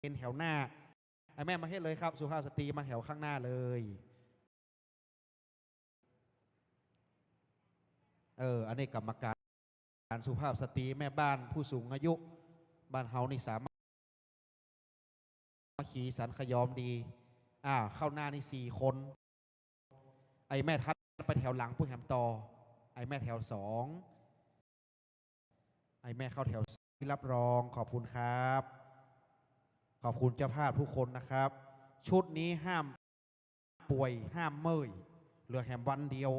เป็นแถวหน้าไอ้แม่มาให้เลยครับสุภาพสตรีมาแถวข้างหน้าเลยอันนี้กรรมการสุภาพสตรีแม่บ้านผู้สูงอายุบ้านเฮานี่สามารถขี่สันขยอมดีเข้าหน้านี่4 คนไอ้แม่ทัดไปแถวหลังผู้แหมต่อไอ้แม่แถว2ไอ้แม่เข้าแถวรับรองขอบคุณครับขอบคุณเจ้าภาพทุกคนนะครับชุดนี้ห้ามป่วยห้ามเมื่อยเหลือแหมวันเดียว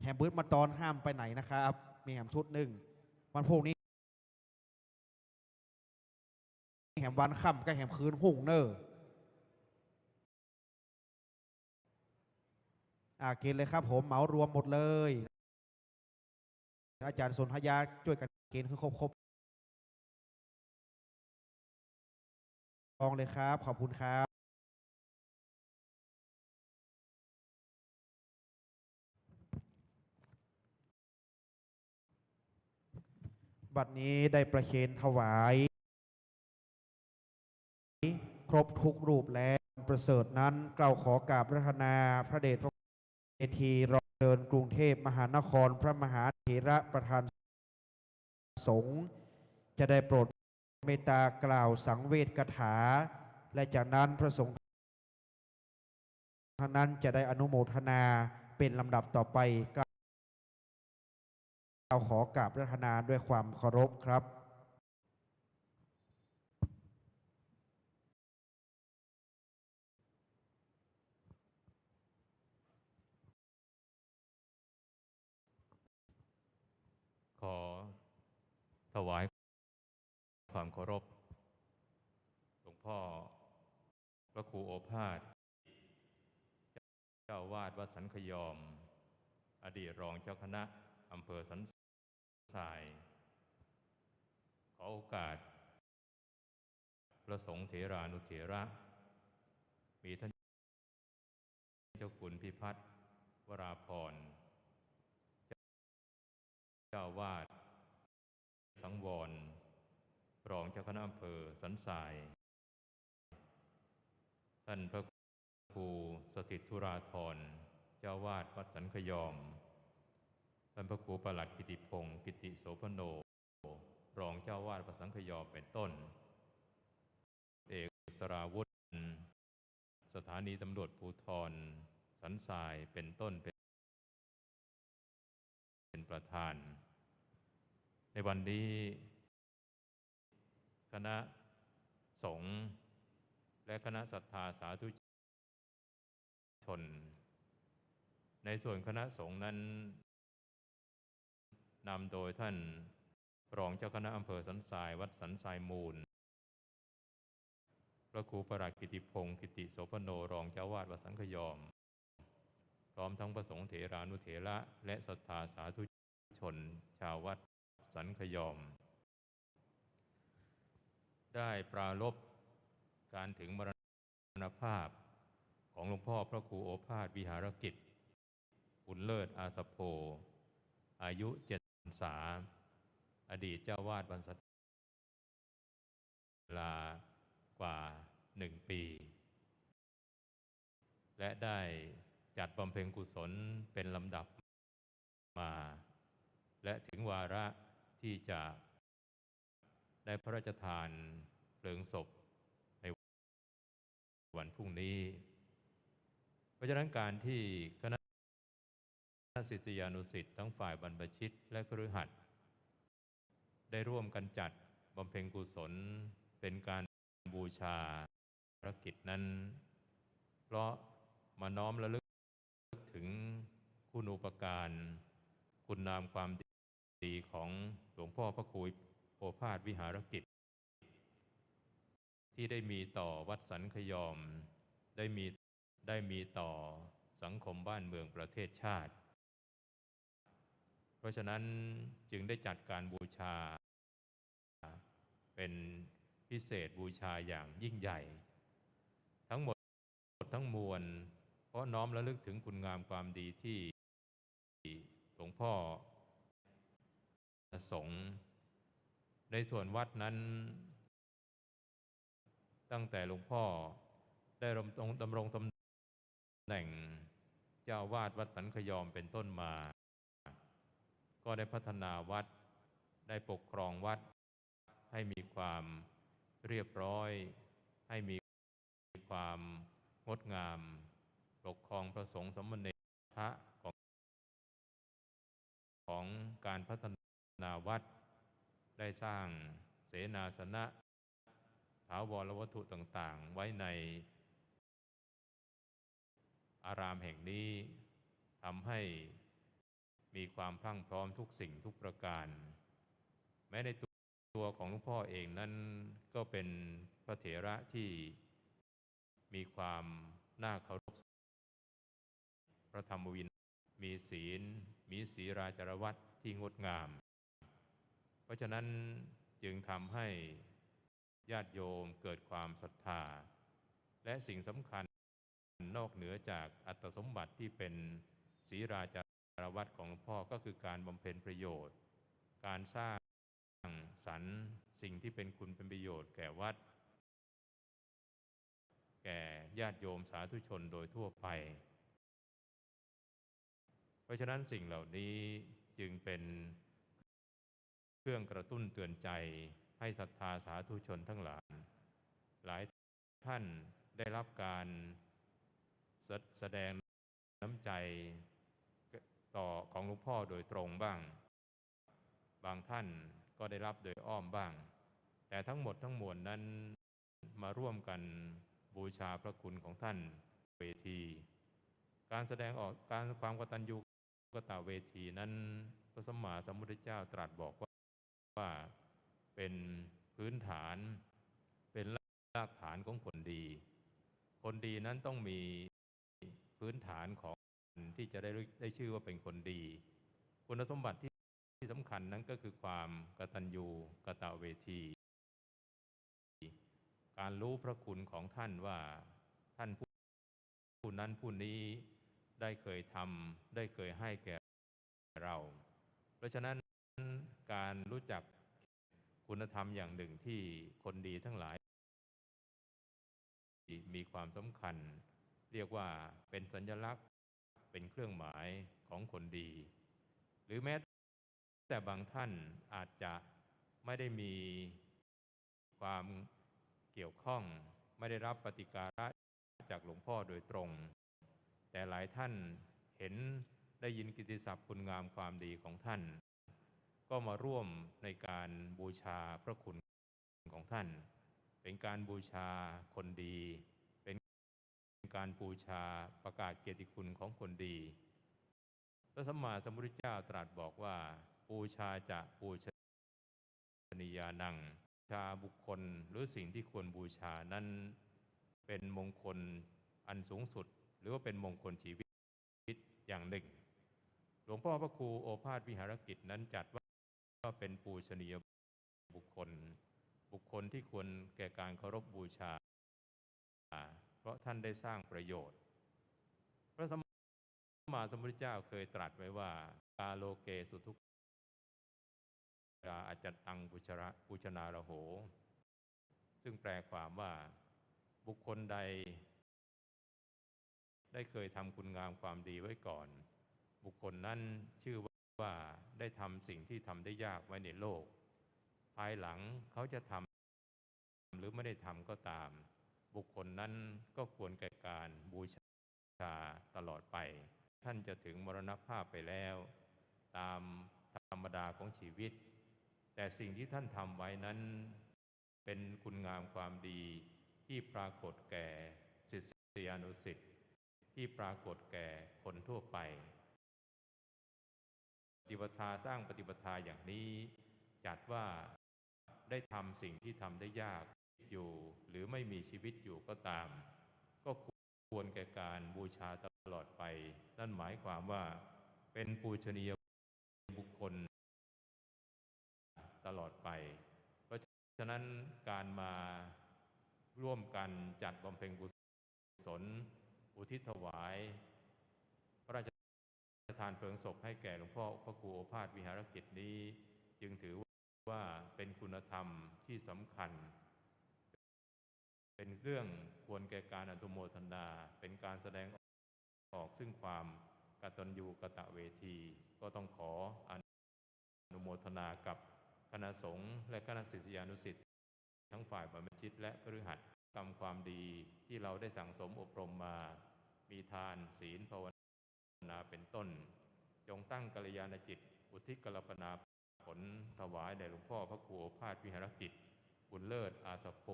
แหมบื้มาตอนห้ามไปไหนนะครับมีแหมชุดหนึ่งวันพรุ่งนี้แหมวันค่ำก็แหมคืนหุ่งเนอกินเลยครับผมเหมารวมหมดเลยอาจารย์สนธยาช่วยกันกินคือครบลองเลยครับขอบคุณครับบัดนี้ได้ประเคนถวายครบทุกรูปแล้วประเสริฐนั้นกล่าวขอกราบพระธนาพระเดชพระเวทีรองเดินกรุงเทพมหานครพระมหาเถระประธานสงฆ์จะได้โปรดเมตตากล่าวสังเวชกถาและจากนั้นพระสงฆ์ท่านนั้นจะได้อนุโมทนาเป็นลำดับต่อไปกล่าวขอกราบพระธนาด้วยความเคารพครับขอถวายความเคารพหลวงพ่อพระครูโอภาสเจ้าวาดวัดสันขยอมอดีตรองเจ้าคณะอำเภอสันทรายขอโอกาสพระสงฆ์เถรานุเถระมีท่านเจ้าคุณพิพัฒน์วราพรเจ้าวาดสังวรรองเจ้าคณะอำเภอสันทรายท่านพระครูสถิตธุราธรเจ้าวาดวัดสันขยอมท่านพระครูประหลัดกิติพงศ์กิติโสพโนรองเจ้าวาดวัดสันขยอมเป็นต้นเอกสราวุธสถานีตำรวจภูธรสันทรายเป็นต้นเป็นประธานในวันนี้คณะสงฆ์และคณะศรัทธาสาธุชนในส่วนคณะสงฆ์นั้นนำโดยท่านรองเจ้าคณะอำเภอสันทรายวัดสันทรายมูลพระครูประหลัดกิติพงศ์กิติโสพโนรองเจ้าวาดวัดสังขยอมพร้อมทั้งประสงค์เถรานุเถระและศรัทธาสาธุชนชาววัดสันขยอมได้ปรารภการถึงมรณภาพของหลวงพ่อพระครูโอภาสวิหารกิจบุญเลิศอาสโพอายุ7 พรรษาอดีตเจ้าวาดวัดสันลากว่า1 ปีและได้จัดบำเพ็ญกุศลเป็นลำดับมาและถึงวาระที่จะได้พระราชทานเพลิงศพในวันพรุ่งนี้เพราะฉะนั้นการที่คณะศิษยานุศิษย์ทั้งฝ่ายบรรพชิตและคฤหัสถ์ได้ร่วมกันจัดบำเพ็ญกุศลเป็นการบูชาภารกิจนั้นเพราะมาน้อมระลึกถึงคุณูปการคุณงามความดีของหลวงพ่อพระครูโอภาสวิหารกิจที่ได้มีต่อวัดสันขยอมได้มีต่อสังคมบ้านเมืองประเทศชาติเพราะฉะนั้นจึงได้จัดการบูชาเป็นพิเศษบูชาอย่างยิ่งใหญ่ทั้งหมดทั้งมวลเพราะน้อมระลึกถึงคุณงามความดีที่หลวงพ่อสงฆ์ในส่วนวัดนั้น ตั้งแต่หลวงพ่อได้ดำรงตำแหน่งเจ้าอาวาสวัดสันขยอมเป็นต้นมา ก็ได้พัฒนาวัดได้ปกครองวัดให้มีความเรียบร้อยให้มีความงดงามปกครองพระสงฆ์สามเณรพระของการพัฒนาวัดได้สร้างเสนาสนะถาวรวัตถุต่างๆไว้ในอารามแห่งนี้ทำให้มีความพรั่งพร้อมทุกสิ่งทุกประการแม้ในตัวของหลวงพ่อเองนั้นก็เป็นพระเถระที่มีความน่าเคารพพระธรรมวินัยมีศีลมีศีราจารวัตรที่งดงามเพราะฉะนั้นจึงทำให้ญาติโยมเกิดความศรัทธาและสิ่งสำคัญนอกเหนือจากอัตสมบัติที่เป็นศีราจารวัตรของหลวงพ่อก็คือการบำเพ็ญประโยชน์การสร้างสรรค์สิ่งที่เป็นคุณเป็นประโยชน์แก่วัดแก่ญาติโยมสาธุชนโดยทั่วไปเพราะฉะนั้นสิ่งเหล่านี้จึงเป็นเครื่องกระตุ้นเตือนใจให้ศรัทธาสาธุชนทั้งหลายท่านได้รับการแสดงน้ำใจต่อของหลวงพ่อโดยตรงบ้างบางท่านก็ได้รับโดยอ้อมบ้างแต่ทั้งหมดทั้งมวลนั้นมาร่วมกันบูชาพระคุณของท่านเวทีการแสดงออกการความกตัญญูกตเวทีนั้นพระสัมมาสัมพุทธเจ้าตรัสบอกว่าเป็นพื้นฐานเป็นรากฐานของคนดีคนดีนั้นต้องมีพื้นฐานของที่จะได้ชื่อว่าเป็นคนดีคุณสมบัติที่สำคัญนั้นก็คือความกตัญญูกตเวทีการรู้พระคุณของท่านว่าท่านผู้นั้นผู้นี้ได้เคยทำได้เคยให้แก่เราเพราะฉะนั้นการรู้จักคุณธรรมอย่างหนึ่งที่คนดีทั้งหลายมีความสำคัญเรียกว่าเป็นสัญลักษณ์เป็นเครื่องหมายของคนดีหรือแม้แต่บางท่านอาจจะไม่ได้มีความเกี่ยวข้องไม่ได้รับปฏิการะจากหลวงพ่อโดยตรงแต่หลายท่านเห็นได้ยินกิตติศัพท์คุณงามความดีของท่านก็มาร่วมในการบูชาพระคุณของท่านเป็นการบูชาคนดีเป็นการบูชาประกาศเกียรติคุณของคนดีพระสัมมาสัมพุทธเจ้าตรัสบอกว่าบูชาจะบูชนียานังบูชาบุคคลหรือสิ่งที่ควรบูชานั้นเป็นมงคลอันสูงสุดหรือว่าเป็นมงคลชีวิตอย่างหนึ่งหลวงพ่อพระครูโอภาสวิหารกิจนั้นจัดว่าเป็นปูชนียบุคคลที่ควรแก่การเคารพบูชาเพราะท่านได้สร้างประโยชน์พระสัมมาสัมพุทธเจ้าเคยตรัสไว้ว่ากาโลเกสุทุกอาจจตังปุชนาระโหซึ่งแปลความว่าบุคคลใดได้เคยทำคุณงามความดีไว้ก่อนบุคคลนั้นชื่อว่าได้ทำสิ่งที่ทำได้ยากไว้ในโลกภายหลังเขาจะทำหรือไม่ได้ทำก็ตามบุคคลนั้นก็ควรแก่การบูชาตลอดไปท่านจะถึงมรณภาพไปแล้วตามธรรมดาของชีวิตแต่สิ่งที่ท่านทำไว้นั้นเป็นคุณงามความดีที่ปรากฏแก่ศิษยานุศิษย์ที่ปรากฏแก่คนทั่วไปปฏิปทาสร้างปฏิปทาอย่างนี้จัดว่าได้ทำสิ่งที่ทำได้ยากอยู่หรือไม่มีชีวิตอยู่ก็ตามก็ควรแก่การบูชาตลอดไปนั่นหมายความว่าเป็นปูชนียบุคคลตลอดไปเพราะฉะนั้นการมาร่วมกันจัดบำเพ็ญกุศลอุทิศถวายพระราชทานเพลิงศพให้แก่หลวงพ่อพระครูโอภาสวิหารกิจนี้จึงถือว่าเป็นคุณธรรมที่สำคัญ เป็นเรื่องควรแก่การอนุโมทนาเป็นการแสดงออกซึ่งความกตัญญูกตเวทีก็ต้องขออนุโมทนากับคณะสงฆ์และคณะศิษยานุศิษย์ทั้งฝ่ายบรรพชิตและคฤหัสถ์ทำความดีที่เราได้สั่งสมอบรมมามีทานศีลภาวนาเป็นต้นจงตั้งกัลยาณจิตอุทิศกัลปนาผลถวายแด่หลวงพ่อพระครูโอภาสวิหารกิจบุญเลิศอาสโพ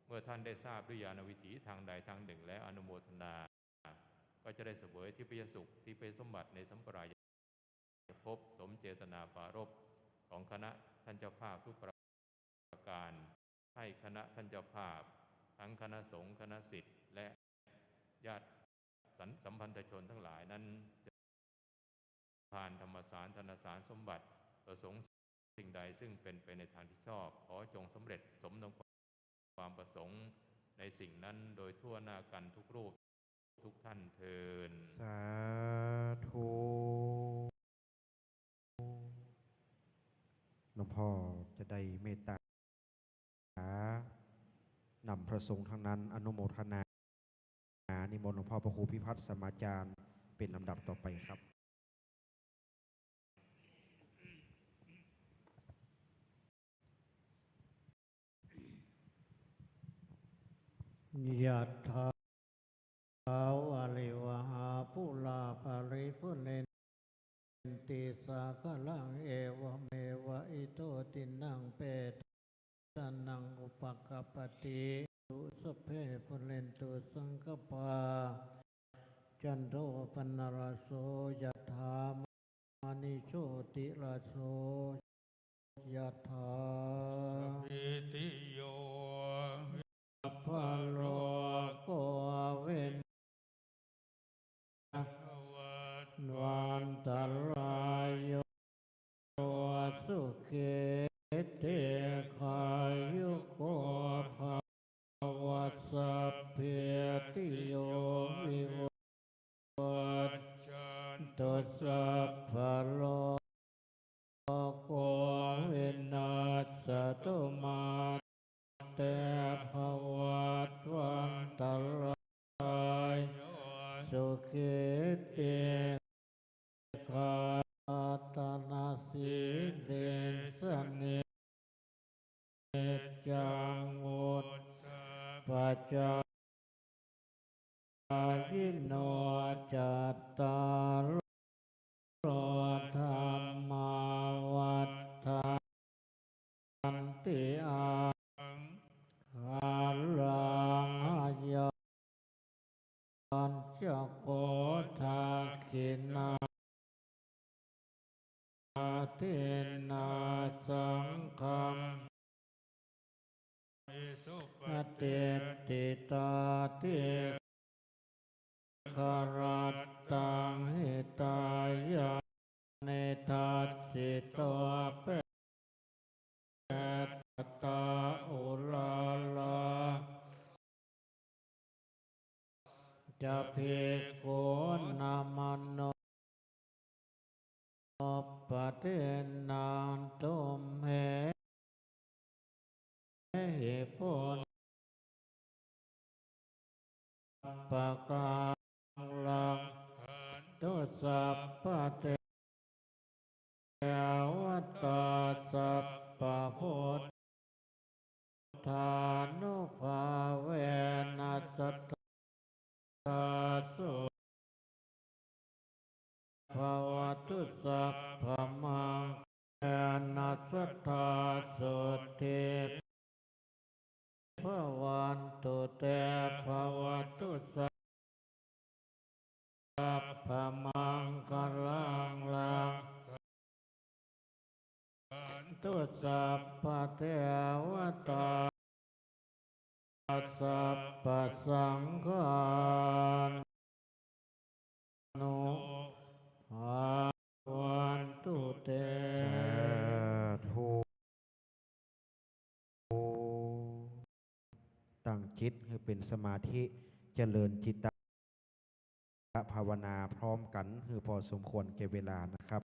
เมื่อท่านได้ทราบด้วยญาณวิถีทางใดทางหนึ่งแล้วอนุโมทนาก็จะได้เสวยทิพยสุขทิพยสมบัติในสัมปรายภพสมเจตนาปารภของคณะท่านเจ้าภาพทุกประการให้คณะท่านเจ้าภาพทั้งคณะสงฆ์คณะศิษย์และญาติสัมพันธชนทั้งหลายนั้นผ่านธรรมสารธนสารสมบัติประสงค์สิ่งใดซึ่งเป็นไปในทางที่ชอบขอจงสำเร็จสมดังความประสงค์ในสิ่งนั้นโดยทั่วหน้ากันทุกรูปทุกท่านเทินสาธุหลวงพ่อจะได้เมตตานำพระสงฆ์ทั้งนั้นอนุโมทนานิมนต์หลวงพ่อพระครูพิพัฒน์สมาจารย์เป็นลำดับต่อไปครับยะถาวะริวหาปุลาภริปุเรนติสาคลังเอวเมวะอิโตตินังเปตานังอุปกปปติตุสพเพปุเรนตุสังกปาจันโทปนรโสยะถามณิโชติรโสยะถาสัพพิติโยพะโลโกวินวันตรายโยสุขิเตขายุโกภวัสสัพเพติโยวิวัชชันตุสัพพะโลโกวินาศตุมาเตภวัตวันตรายสุขิเตกาตนาสีเดสเนจังวุตปัจจายโนจัตตารโรธรรมาวัฏฐานติอาลังยานจักโกทาคินาเทนาสังฆังปฏิติตาติคารัตตังหิตายาเนทัสสิโตเปตตาอุลาลาจะภิกขุนามานุปฏินันตุมเหหิปุณปะกังลังตุสัพพะเทวตาสัพพะพุทธานุภาเวนัสสตาสุภวตุสัพพะมังเวนัสสตาสุติภวันตุเตภวตุสัพพะมังคลังลังตุสัพพะเทวตาสัพพะสังฆานุภาวันตุเตสาธุตั้งจิตให้เป็นสมาธิเจริญจิตตภาวนาพร้อมกันคือพอสมควรแก่เวลานะครับ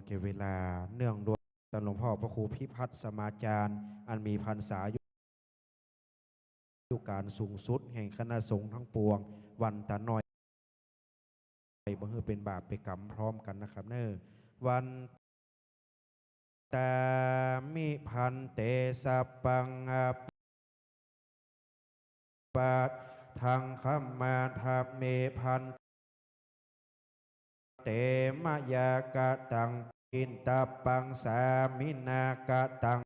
เก็บเวลาเนื่องด้วยท่านหลวงพ่อพระครูพิพัฒน์สมาจารย์ อันมีพรรษายุการสูงสุดแห่งคณะสงฆ์ทั้งปวง วันตาน้อยบ่ฮือเป็นบาปเป็นกรรมพร้อมกันนะครับเนอวันตามิพันเตสัปปังอาปัตทังคัมมาทัพเมพันเตมะยากะตังปินตาปังสามินากะตัง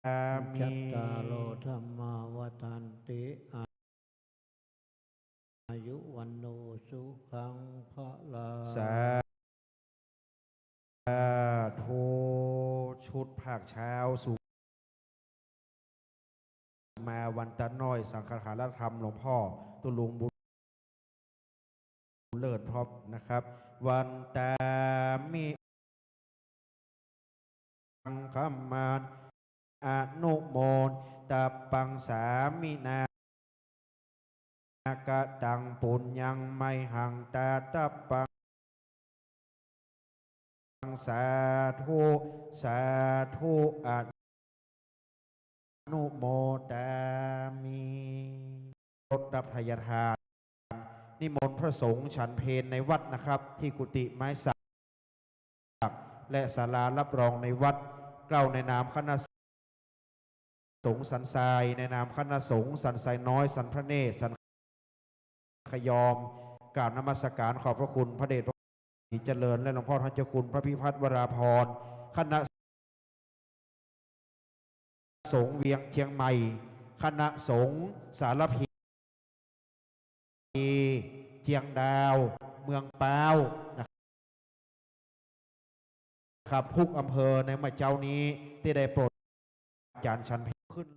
อามิ จัตตาโลธรรมาวทันติอายุวันโนสุขังพลัง สาธุชุดภาคเช้าสู่มาวันตะน้อยสังฆทานธรรมหลวงพ่อตุลุงบุญเลิศพร้อมนะครับ วันตามิปังคัมมานอนุโมนตาปังสามินากะตังปุญญังไมหังตาตะปังสาธุสาธุอนุโมตามิรถรับทายทานนิมนต์พระสงฆ์ฉันเพลในวัดนะครับ ที่กุฏิไม้สักและศาลารับรองในวัดกล่าวในนามคณะสงฆ์สันทรายในนามคณะสงฆ์สันทรายน้อยสันพระเนตรสันขยอมกราบนมัสการขอบพระคุณพระเดชพระคุณเจริญและหลวงพ่อท่านเจ้าคุณพระพิพัฒน์วราพรคณะสงฆ์เวียงเชียงใหม่คณะสงฆ์สารพีเชียงดาวเมืองปาวนะครับทุกอำเภอในมาเจ้านี้ที่ได้โปรดอาจารย์ชันเพขึ้น